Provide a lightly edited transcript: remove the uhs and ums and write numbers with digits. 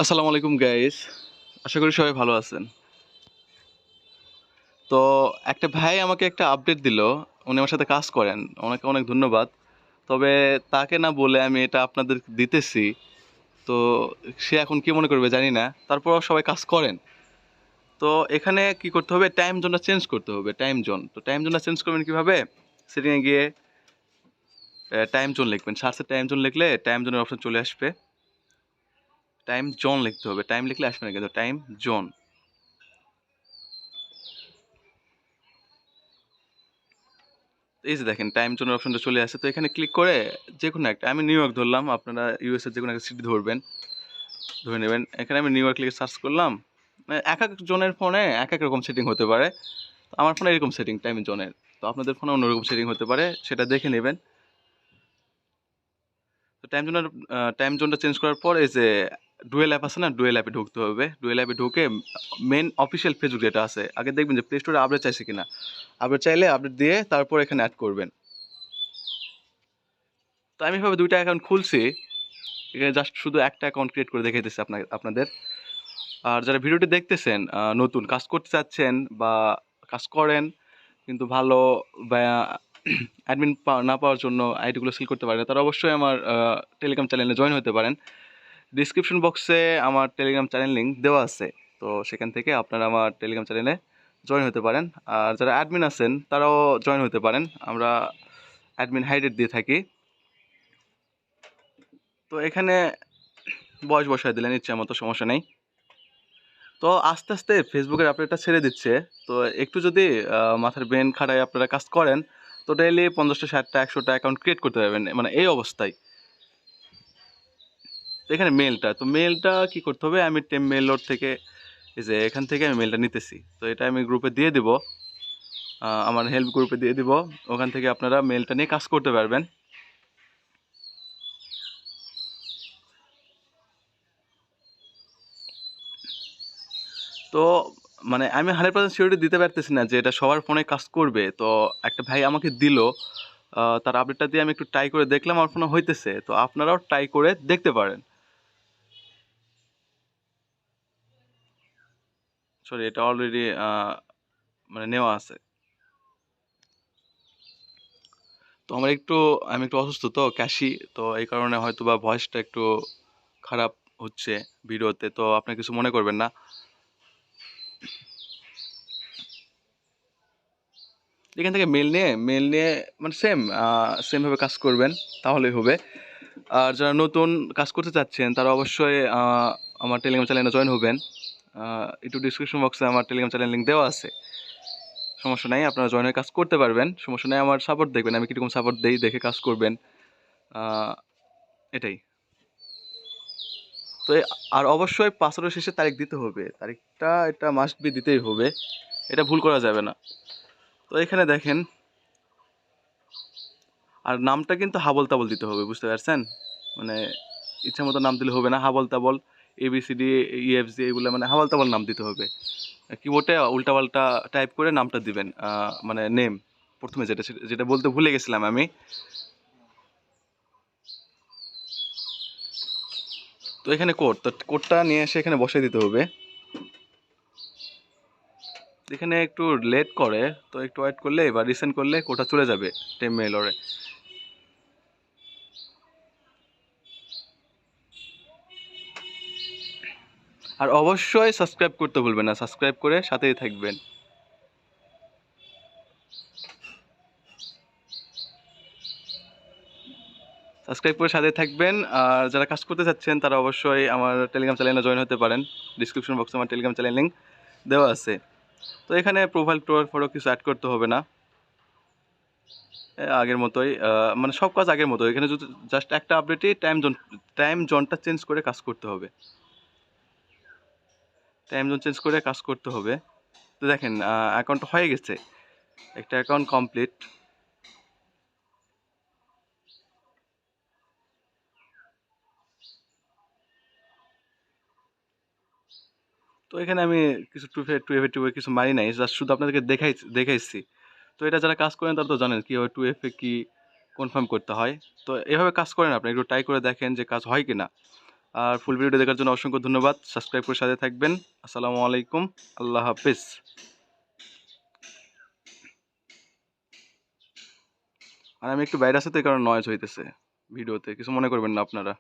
আসসালামু আলাইকুম গাইস। আশা করি সবাই ভালো আছেন। তো একটা ভাই আমাকে একটা আপডেট দিল। উনি আমার সাথে কাজ করেন। ওনাকে অনেক ধন্যবাদ। তবে তাকে না বলে আমি এটা আপনাদের দিতেছি। তো সে এখন কি মনে করবে জানি না। তারপরও সবাই কাজ করেন। তো এখানে কি করতে হবে? টাইম জোনটা চেঞ্জ করতে হবে। Time zone. তো টাইম জোনটা চেঞ্জ করবেন কিভাবে? সেটিং এ গিয়ে টাইম জোন লিখবেন। সার্চে টাইম জোন লিখলে টাইম জোনের অপশন চলে আসবে। টাইম জোন লিখতে হবে। টাইম লিখলে আসবে না কিন্তু টাইম জোন। এই যে দেখেন টাইম জোনের অপশনটা চলে আসে। তো এখানে ক্লিক করে যেকোনো একটা আমি নিউ ইয়র্ক ধরলাম। আপনারা ইউএস এর যেকোনো একটা সিটি ধরবেন, ধরে নেবেন। এখানে আমি নিউ ইয়র্ক লিখে সার্চ করলাম। মানে একেক জনের ফোনে একেক রকম সেটিং হতে পারে। তো আমার ফোনে এরকম সেটিং টাইম জোনের। তো আপনাদের ফোনে অন্যরকম সেটিং হতে পারে। সেটা দেখে নেবেন। তো টাইম জোনটা চেঞ্জ করার পর এই যে ডুয়েল অ্যাপ আছে না? ডুয়েল অ্যাপে ঢুকতে হবে। ডুয়েল অ্যাপে ঢুকে মেইন অফিসিয়াল ফেসবুক যেটা আছে, আগে দেখবেন যে প্লে স্টোরে আপডেট চাইছে কিনা। আপডেট চাইলে আপডেট দিয়ে তারপর এখানে এড করবেন। তো আমি এভাবে ২ টা অ্যাকাউন্ট খুলছি। এখানে জাস্ট শুধু একটা অ্যাকাউন্ট ক্রিয়েট করে দেখাইতেছি আপনাদের। আর যারা ভিডিওটি দেখতেছেন, নতুন কাজ করতে চাচ্ছেন বা কাজ করেন কিন্তু ভালো বা অ্যাডমিন না পাওয়ার জন্য আইডিগুলো সেল করতে পারেন না, তারা অবশ্যই আমার টেলিগ্রাম চ্যানেলে জয়েন হতে পারেন। ডিসক্রিপশন বক্সে আমার টেলিগ্রাম চ্যানেল লিঙ্ক দেওয়া আছে। তো সেখান থেকে আপনারা আমার টেলিগ্রাম চ্যানেলে জয়েন হতে পারেন। আর যারা অ্যাডমিন আছেন তারাও জয়েন হতে পারেন। আমরা অ্যাডমিন হাইডেড দিয়ে থাকি। তো এখানে বয়স বসায় দিলেন ইচ্ছা মতো, সমস্যা নেই। তো আস্তে আস্তে ফেসবুকের আপডেটটা ছেড়ে দিচ্ছে। তো একটু যদি মাথার ব্রেন খাটায় আপনারা কাজ করেন, তো ডেইলি ৫০টা ৬০টা ১০০টা অ্যাকাউন্ট ক্রিয়েট করতে পারবেন, মানে এই অবস্থায়। তো এখানে মেলটা কি করতে হবে? আমি মেলর থেকে এই যে এখান থেকে আমি মেলটা নিতেছি। তো এটা আমি গ্রুপে দিয়ে দিব, আমার হেল্প গ্রুপে দিয়ে দিব। ওখান থেকে আপনারা মেলটা নিয়ে কাজ করতে পারবেন। তো মানে আমি 100% সিউরিটি দিতে পারতেছি না যে এটা সবার ফোনে কাজ করবে। তো একটা ভাই আমাকে দিল, তার আপডেটটা দিয়ে আমি একটু ট্রাই করে দেখলাম আমার ফোনে হইতেছে। তো আপনারাও ট্রাই করে দেখতে পারেন। সরি, এটা অলরেডি মানে নেওয়া আছে। তো আমি একটু অসুস্থ, তো কাশি। তো এই কারণে হয়তোবা ভয়েসটা একটু খারাপ হচ্ছে ভিডিওতে। তো আপনি কিছু মনে করবেন না। এখান থেকে মেল নিয়ে মানে সেমভাবে কাজ করবেন, তাহলেই হবে। আর যারা নতুন কাজ করতে চাচ্ছেন তারা অবশ্যই আমার টেলিগ্রাম চ্যানেলে জয়েন হবেন। একটু ডিসক্রিপশন বক্সে আমার টেলিগ্রাম চ্যানেল লিঙ্ক দেওয়া আছে। সমস্যা নাই, আপনারা জয়েন হয়ে কাজ করতে পারবেন। সমস্যা নাই, আমার সাপোর্ট দেখবেন, আমি কীরকম সাপোর্ট দেই দেখে কাজ করবেন। আহ, এটাই। তো আর অবশ্যই পাসওয়ার্ডের শেষে তারিখ দিতে হবে। তারিখটা এটা মাস্ট বি দিতেই হবে। এটা ভুল করা যাবে না। তো এখানে দেখেন, আর নামটা কিন্তু হাবল তাবল দিতে হবে, বুঝতে পারছেন? মানে ইচ্ছা মতো নাম দিলে হবে না। হাবল তাবল ABCD EFG এগুলো মানে হাবল তাবল নাম দিতে হবে। কিবোর্ডে উল্টাপাল্টা টাইপ করে নামটা দিবেন, মানে নেম প্রথমে যেটা বলতে ভুলে গেছিলাম আমি। তো এখানে কোডটা নিয়ে এসে এখানে বসাই দিতে হবে। এখানে একটু লেট করে, তো একটু ওয়েট করলে বা রিসেন্ড করলে কোডটা চলে যাবে টেম মেইলরে। আর অবশ্যই সাবস্ক্রাইব করতে ভুলবেন না, সাবস্ক্রাইব করে সাথেই থাকবেন। সাবস্ক্রাইব করে সাথে থাকবেন। আর যারা কাজ করতে চাচ্ছেন তারা অবশ্যই আমার টেলিগ্রাম চ্যানেলে জয়েন হতে পারেন। ডিসক্রিপশন বক্সে আমার টেলিগ্রাম চ্যানেল লিঙ্ক দেওয়া আছে। তো এখানে প্রোফাইল ফটো কিছু অ্যাড করতে হবে না, আগের মতোই, মানে সব কাজ আগের মতো। এখানে যদি জাস্ট একটা আপডেটই টাইম জোনটা চেঞ্জ করে কাজ করতে হবে। টাইম জোন চেঞ্জ করে কাজ করতে হবে। তো দেখেন অ্যাকাউন্ট হয়ে গেছে, একটা অ্যাকাউন্ট কমপ্লিট। তো এখানে আমি কিছু টু এফ কিছু মারি নাই, জাস্ট শুধু আপনাদেরকে দেখাইছি। তো এটা যারা কাজ করেন তারা তো জানেন কীভাবে 2FA কি কনফার্ম করতে হয়। তো এভাবে কাজ করেন, আপনি একটু ট্রাই করে দেখেন যে কাজ হয় কি না। আর ফুল ভিডিওটি দেখার জন্য অসংখ্য ধন্যবাদ। সাবস্ক্রাইব করে সাথে থাকবেন। আসসালামু আলাইকুম, আল্লাহ হাফেজ। আর আমি একটু বাইরে আছি তো, এই কারণে নয়েজ হইতেছে ভিডিওতে, কিছু মনে করবেন না আপনারা।